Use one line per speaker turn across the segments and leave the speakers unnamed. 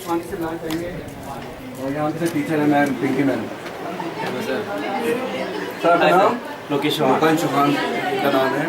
पानी से लाना चाहिए। और यहाँ पे टीचर है मैम, पिंकी मैम। सर आपका नाम?
लोकेश
चौहान का नाम है।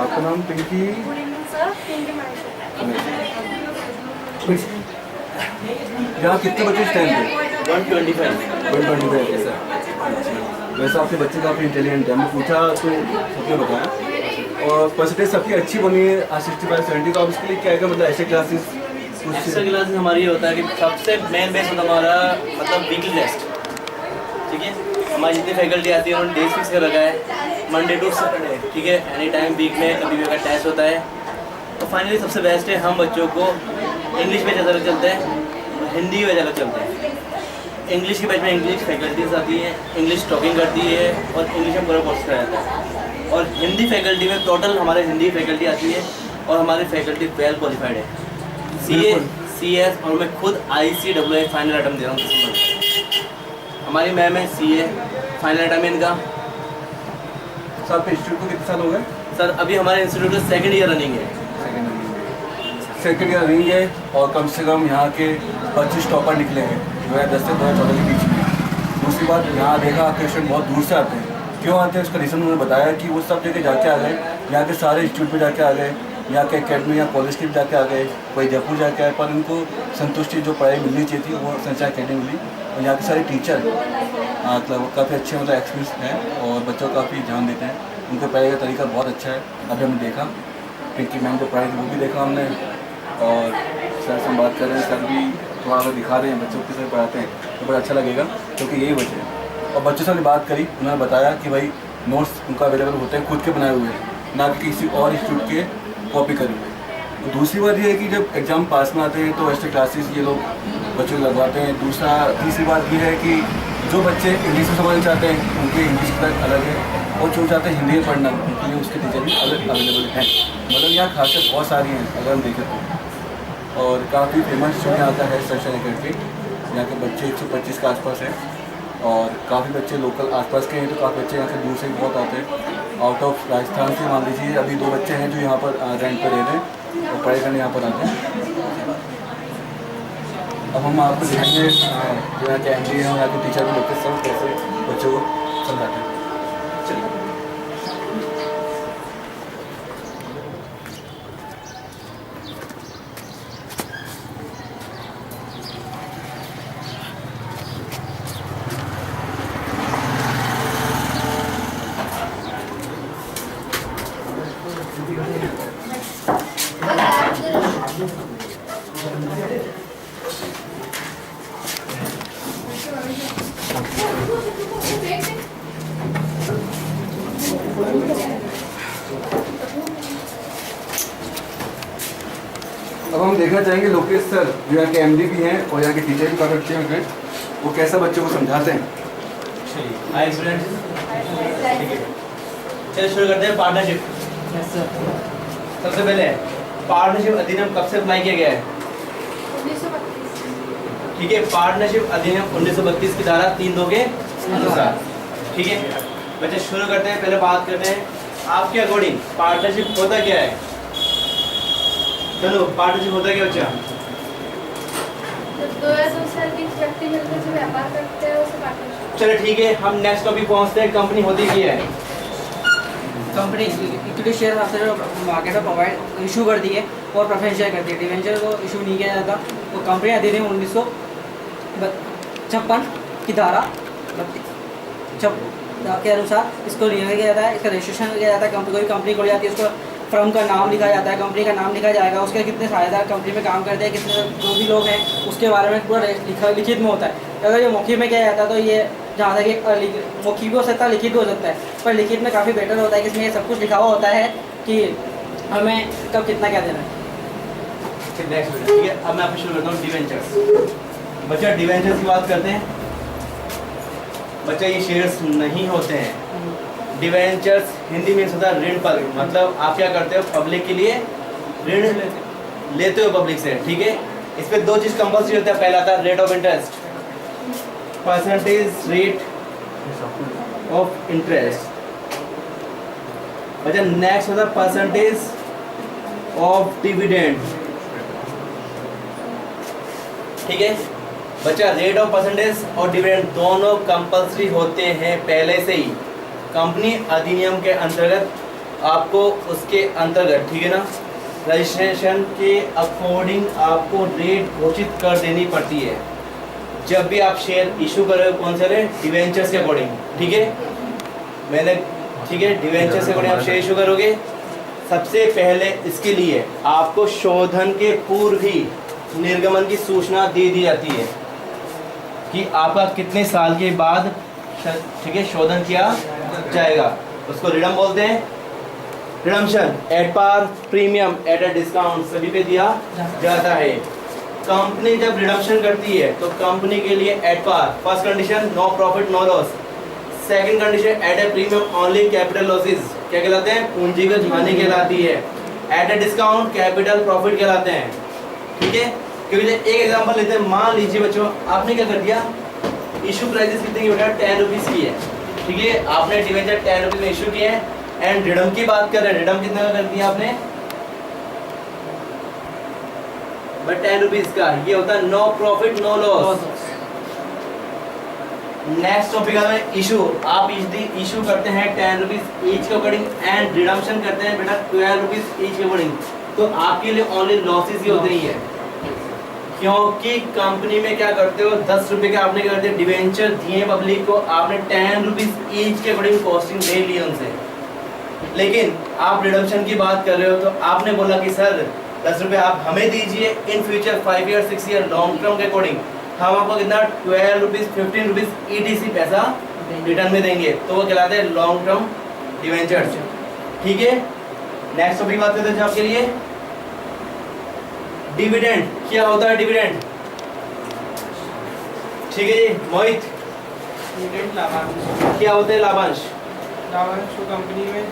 आपका नाम? पिंकी। यहाँ कितने बच्चे इस टाइम पे? 125 है सर। वैसे आपके बच्चे काफ़ी इंटेलिजेंट है, मैं पूछा तो सबने बताया। और परसेंटेज सबकी अच्छी बनी है, 65-70। तो आप इसके लिए क्या है, मतलब ऐसे क्लासेस?
एक्स्ट्रा क्लासेस हमारी ये होता है कि सबसे मेन बेस होता है हमारा मतलब वीकली टेस्ट। ठीक है, हमारी जितनी फैकल्टी आती है उन्होंने डेज फिक्स कर रखा है, मंडे टू सैटरडे। ठीक है, एनी टाइम वीक में कभी भी का टेस्ट होता है। तो फाइनली सबसे बेस्ट है, हम बच्चों को इंग्लिश में ज़्यादा चलते हैं, हिंदी में ज़्यादा चलते हैं। इंग्लिश के बैच में इंग्लिश फैकल्टीज आती है, इंग्लिश टॉकिंग करती है और इंग्लिश में पूरा कोर्स कराया जाता है। और हिंदी फैकल्टी में टोटल हमारे हिंदी फैकल्टी आती है और हमारी फैकल्टी वेल क्वालिफाइड है, CA CS, और मैं खुद ICAA फाइनल आइटम दे रहा हूँ। हमारी मैम है CA, फाइनल आइटम है इनका।
सर आपके इंस्टीट्यूट को कितने साल हो गए?
सर अभी हमारे इंस्टीट्यूट का 2nd ईयर रनिंग है।
सेकेंड ईयर रनिंग है और कम से कम यहाँ के 25 टॉपर निकले हैं 2010 से 2014 के बीच में। दूसरी बात, यहाँ देखा आपके स्टूडेंट बहुत दूर से आते हैं। क्यों आते हैं उसका रीज़न उन्होंने बताया कि वो सब जगह जाके आ गए, यहाँ के सारे इंस्टीट्यूट में जाके आ गए, यहाँ के अकेडमी या कॉलेज के भी जाके आ गए, कोई जयपुर जाके आए, पर उनको संतुष्टि जो पढ़ाई मिलनी चाहिए थी वो सनशाइन अकेडमी मिली। और यहाँ के सारे टीचर मतलब काफ़ी अच्छे, मतलब एक्सपीरियंस हैं और बच्चों को काफ़ी ध्यान देते हैं। उनके पढ़ाई का तरीका बहुत अच्छा है। अभी हमने देखा पिंकी मैम जो पढ़ाई वो भी देखा हमने, और सर से हम बात कर रहे हैं, सर भी थोड़ा सा दिखा रहे हैं बच्चों के साथ पढ़ाते हैं, तो बड़ा अच्छा लगेगा क्योंकि यही वजह है। और बच्चों से हमने बात करी, उन्होंने बताया कि भाई नोट्स उनका अवेलेबल होते हैं खुद के बनाए हुए, ना कि किसी और इंस्टीट्यूट के कॉपी करे हुए। तो दूसरी बात ये है कि जब एग्ज़ाम पास में आते हैं तो एक्स्ट्रा क्लासेस ये लोग बच्चों को लगवाते हैं। तीसरी बात ये है कि जो बच्चे इंग्लिश में समझना चाहते हैं उनके इंग्लिश की तरफ अलग है, और जो चाहते हैं हिंदी में पढ़ना उनके लिए उसके टीचर भी अलग अवेलेबल हैं। मतलब यहाँ खासियत बहुत सारी हैं अगर हम देखें तो। और काफ़ी फेमस जो यहाँ का है सनशाइन अकेडमी, यहाँ के बच्चे 125 के आसपास हैं और काफ़ी बच्चे लोकल आसपास के हैं, तो काफ़ी बच्चे यहाँ से दूर से भी बहुत आते हैं। आउट ऑफ राजस्थान से मान लीजिए अभी 2 बच्चे हैं जो यहाँ पर रेंट पर रह रहे हैं और पढ़ाई करने यहाँ पर आते हैं। अब हम आपको दिखाएंगे जो यहाँ के MD हैं, यहाँ के टीचर भी लोग सब कैसे बच्चों को समझाते हैं। चलिए। अब हम देखना चाहेंगे लोकेश सर जो यहाँ के MD भी हैं और यहाँ के टीचर भी काफ़ी अच्छे हैं, वो कैसा बच्चों को समझाते हैं।
हाय स्टूडेंट्स, चलिए शुरू करते हैं पार्टनरशिप। सबसे पहले पार्टनरशिप अधिनियम कब से अप्लाई किया गया है?
1932।
ठीक है, पार्टनरशिप अधिनियम 1932 की धारा 3(2) के अनुसार। ठीक है बच्चे, शुरू करते हैं। पहले बात करते हैं आपके अकॉर्डिंग पार्टनरशिप होता क्या है। चलो, पार्टनरशिप होता क्या बच्चा?
दो या दो से अधिक व्यक्ति मिलकर जो व्यापार करते हैं उसे पार्टनरशिप।
चलो ठीक है, हम नेक्स्ट टॉपिक पहुंचते हैं। कंपनी होती क्या है?
कंपनी इक्विटी शेयर आपसे मार्केट में प्रोवाइड इशू करती है और प्रेफरेंशियल करती है। डिवेंचर को इशू नहीं किया जाता। तो कंपनी अधिनियम 1956 की धारा 32 के अनुसार इसको लिया गया जाता है। इसका रजिस्ट्रेशन किया जाता है। कोई कंपनी खोली जाती है, उसको फर्म का नाम लिखा जाता है, कंपनी का नाम लिखा जाएगा, उसके कितने साझेदार कंपनी में काम करते हैं, कितने जो भी लोग हैं उसके बारे में पूरा लिखित में होता है। अगर ये मौखिक में किया जाता है तो ये जहाँ तक कि मौखिक भी हो सकता है, लिखित भी हो सकता है, पर लिखित में काफ़ी बेटर होता है कि इसमें ये सब कुछ लिखा हुआ होता है कि हमें कब कितना क्या देना है।
ठीक है, अब मैं आपको शुरू करता हूँ डिवेंचर्स। बच्चा डिवेंचर्स की बात करते हैं। बच्चा ये शेयर्स नहीं होते हैं। डिवेंचर्स हिंदी में होता है ऋण पर, मतलब आप क्या करते हो, पब्लिक के लिए ऋण लेते हो पब्लिक से। ठीक है, इस पे 2 चीज कंपल्सरी होता है। पहला आता है rate of interest, percentage rate of interest. अच्छा, नेक्स्ट होता है परसेंटेज ऑफ डिविडेंड। ठीक है बच्चा, रेट ऑफ परसेंटेज और डिविडेंड दोनों कंपल्सरी होते हैं पहले से ही कंपनी अधिनियम के अंतर्गत। आपको उसके अंतर्गत, ठीक है ना, रजिस्ट्रेशन के अकॉर्डिंग आपको रेट घोषित कर देनी पड़ती है जब भी आप शेयर इशू करोगे। कौन से रेट? डिवेंचर्स के अकॉर्डिंग, ठीक है मैंने, ठीक है डिवेंचर्स के अकॉर्डिंग आप शेयर इशू करोगे। सबसे पहले इसके लिए आपको शोधन के पूर्व ही निर्गमन की सूचना दे दी जाती है कि आपका कितने साल के बाद, ठीक है, शोधन किया जाएगा। उसको रिडम बोलते हैं, redemption at par, premium at a discount, सभी पे दिया जाता है। कंपनी जब रिडम्पशन करती है तो कंपनी के लिए at par, first condition no profit no loss, second condition at a premium only capital losses, क्या कहलाते हैं? पूंजीगत हानि कहलाती है। At a discount capital profit कहलाते हैं, ठीक है। क्योंकि एक एग्जांपल लेते हैं, मान लीजिए बच्चों आपने क्या कर दिया, इशू प्राइसेस कितने की बेटा 10 रुपीज़ की है, ठीक है, आपने डिवेंचर 10 रुपीज़ में इशू किए हैं। एंड रिडम की बात कर रहे हैं, रिडम कितने का कर दिया आपने? बट 10 रुपीज़ का, ये होता है no profit no loss. Next topic है इशू, आप इशू करते हैं 10 रुपीज़ ईच के अकॉर्डिंग एंड रिडम्पशन करते हैं बेटा 12 रुपीज़ ईच के अकॉर्डिंग, तो आपके लिए ओनली लॉसेस ही होते ही है। क्योंकि कंपनी में क्या करते हो, 10 रुपए के आपने क्या करते हैं, डिवेंचर दिए पब्लिक को, आपने 10 रुपीज़ ईच के अकॉर्डिंग कॉस्टिंग ले ली उनसे। लेकिन आप रिडम्पशन की बात कर रहे हो तो आपने बोला कि सर 10 रुपये आप हमें दीजिए, in future 5 year 6 year long term के अकॉर्डिंग हम आपको कितना 12 रुपीज़ 15 रुपीज़ ETC पैसा रिटर्न में देंगे, तो वो कहलाते हैं लॉन्ग टर्म डिवेंचर्स, ठीक है। नेक्स्ट टॉपिक बात करते हैं आपके लिए डिविडेंड। क्या होता है डिविडेंड? ठीक है जी मोहित,
डिविडेंड लाभांश।
क्या होते हैं लाभांश?
लाभांश को कंपनी में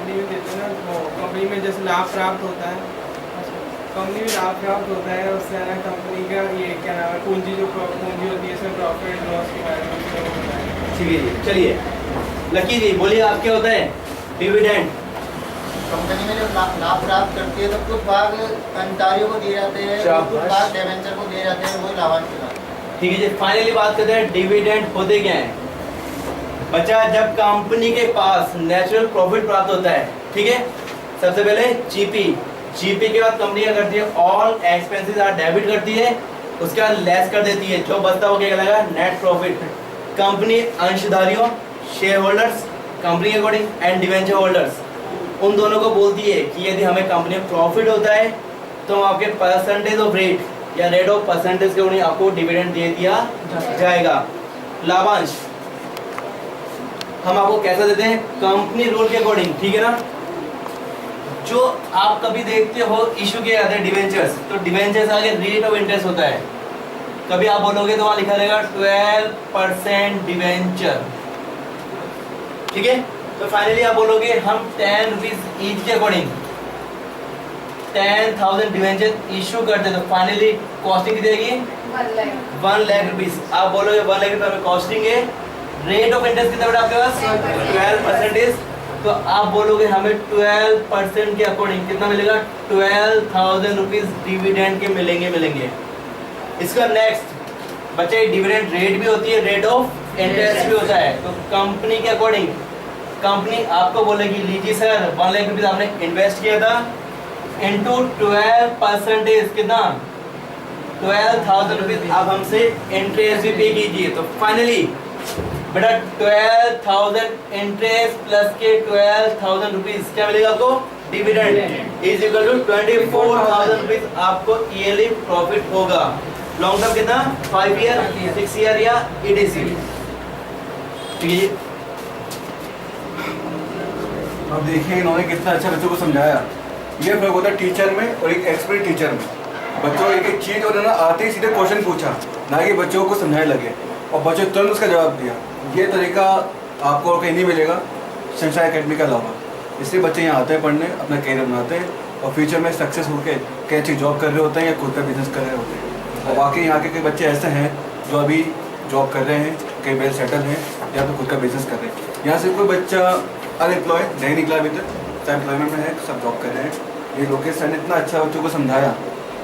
देते हैं ना, वो कंपनी में जैसे लाभ प्राप्त होता है, कंपनी में लाभ प्राप्त होता है, उससे ना कंपनी का ये क्या नाम है, पूंजी होती है, इसमें प्रॉफिट लॉस के बारे में होता है।
ठीक है जी, चलिए लकी जी बोलिए आप क्या होता है डिविडेंड?
कंपनी में जब लाभ प्राप्त करती है तो कुछ भाग कर्मचारियों को दिए जाते हैं और कुछ भाग डिवेंचर को दिए जाते हैं, वही लाभांश कहलाता है।
ठीक है जी, फाइनली बात करते हैं डिविडेंड होते क्या है। बच्चा, जब कंपनी के पास नेचुरल प्रॉफिट प्राप्त होता है, ठीक है, सबसे पहले जीपी के बाद कंपनी क्या करती है, ऑल एक्सपेंसेस आर डेबिट करती है, उसके बाद लेस कर देती है, जो बचता वो क्या कहलाएगा, नेट प्रॉफिट। कंपनी अंशधारियों, शेयर होल्डर्स, कंपनी के अकॉर्डिंग एंड डिवेंचर होल्डर्स, उन दोनों को बोलती है कि यदि हमें कंपनी में प्रॉफिट होता है तो आपके परसेंटेज ऑफ रेट या रेट ऑफ परसेंटेज के उन्हें आपको डिविडेंड दे दिया जाएगा। लाभांश हम आपको कैसा देते हैं, कंपनी रूल के अकॉर्डिंग, ठीक है ना। जो आप कभी देखते हो इशू किए जाते हैं डिवेंचर्स, तो डिवेंचर्स आगे रेट ऑफ इंटरेस्ट होता है, कभी आप बोलोगे तो वहां लिखा रहेगा 12% डिवेंचर, ठीक है। तो फाइनली आप बोलोगे हम 10 रुपीज़ ईच के अकॉर्डिंग 10,000 डिवेंचर इशू करते हैं, तो फाइनली कॉस्टिंग कितनी आएगी, 1 लाख रुपीज़। आप बोलोगे 1 लाख रुपये कॉस्टिंग है, रेट ऑफ इंटरेस्ट कितना बेटा आपके पास 12%, तो आप बोलोगे हमें 12% के अकॉर्डिंग कितना मिलेगा, 12,000 रुपीज़ डिविडेंड के मिलेंगे। इसका नेक्स्ट बच्चे डिविडेंड रेट भी होती है, रेट ऑफ इंटरेस्ट भी होता है। तो कंपनी के अकॉर्डिंग कंपनी आपको बोलेगी लीजिए सर 1 लाख रुपीज़ आपने इन्वेस्ट किया था, इंटू 12% कितना 12,000 रुपीज़ आप हमसे इंटरेस्ट भी पे कीजिए। तो फाइनली बेटा 12,000 इंटरेस्ट प्लस के 12,000 रुपीज़ क्या मिलेगा आपको, dividend is equal to 24,000 rupees आपको ईयरली प्रॉफिट होगा। लॉन्ग टर्म कितना, 5 ईयर 6 ईयर या ETC, ठीक है।
अब देखिए इन्होंने कितना अच्छा बच्चों को समझाया। ये फर्क होता है टीचर में और एक एक्सपर्ट टीचर में। बच्चों एक एक चीज़ उन्होंने आते ही सीधे क्वेश्चन पूछा, ना कि बच्चों को समझाने लगे और बच्चों तुरंत उसका जवाब दिया। ये तरीका आपको कहीं नहीं मिलेगा संचार एकेडमी के अलावा। इसलिए बच्चे यहाँ आते हैं पढ़ने, अपना करियर बनाते हैं और फ्यूचर में सक्सेस होकर कई अच्छी जॉब कर रहे होते हैं या खुद का बिजनेस कर रहे होते हैं। और वाकई यहाँ के कई बच्चे ऐसे हैं जो अभी जॉब कर रहे हैं, कई वेल सेटल हैं या तो खुद का बिजनेस कर रहे हैं। यहाँ से कोई बच्चा अनएम्प्लॉय नहीं निकला अभी तक, सब एम्प्लॉयमेंट में है, सब जॉब कर रहे हैं। ये लोकेश सर ने इतना अच्छा बच्चों को समझाया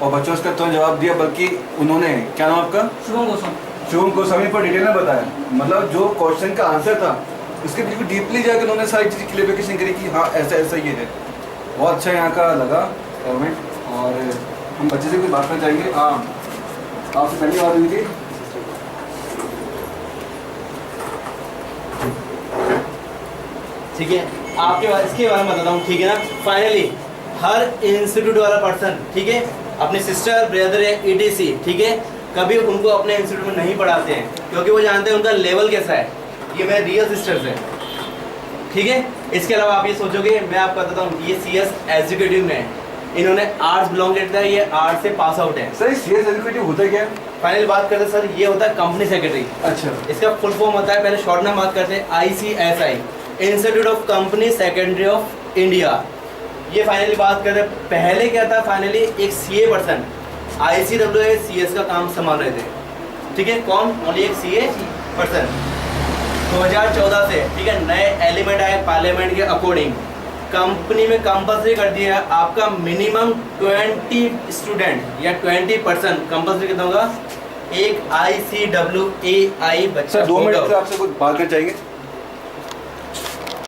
और बच्चों उसका तुरंत जवाब दिया, बल्कि उन्होंने, क्या नाम आपका?
शुभम गोस्वामी।
शुभम गोस्वामी पर डिटेल में बताया, मतलब जो क्वेश्चन का आंसर था उसके बिल्कुल डीपली जाकर उन्होंने सारी चीज़ क्लियरिफिकेशन करी कि हाँ ऐसा ऐसा ये है। बहुत अच्छा यहाँ का लगा गवर्नमेंट। और हम बच्चे से कुछ बात करना चाहेंगे। हाँ, आपसे पहली बात हुई थी।
ठीक है, आपके बारे इसके बारे में बताता हूँ, ठीक है ना। फाइनली हर इंस्टीट्यूट वाला पर्सन, ठीक है, अपने सिस्टर ब्रदर या ETC, ठीक है, कभी उनको अपने इंस्टीट्यूट में नहीं पढ़ाते हैं, क्योंकि वो जानते हैं उनका लेवल कैसा है। ये मेरे रियल सिस्टर्स हैं, ठीक है। इसके अलावा आप ये सोचोगे, मैं आपको बताता हूँ, ये CS एग्जीक्यूटिव में इन्होंने आर्ट्स बिलोंग करता है, ये आर्ट्स से पास आउट है।
सर CS एग्जीक्यूटिव होता क्या है?
फाइनल बात करते हैं सर, ये होता है कंपनी सेक्रेटरी।
अच्छा,
इसका फुल फॉर्म होता है, पहले शॉर्ट नाम बात करते हैं, ICSI, institute of company secondary of India. ये फाइनली बात करते हैं, पहले क्या था, फाइनली एक CA पर्सन ICWA CS का काम संभाल रहे थे, ठीक है। कौन? ओनली एक CA पर्सन। 2014 से, ठीक है, नए एलिमेंट आए पार्लियामेंट के अकॉर्डिंग, कंपनी में कंपल्सरी कर दिया है आपका मिनिमम 20 स्टूडेंट या 20% कंपल्सरी कितना होगा, एक ICWAI बच्चा।
सर 2 मिनट से आपसे कुछ बात करना चाहिए।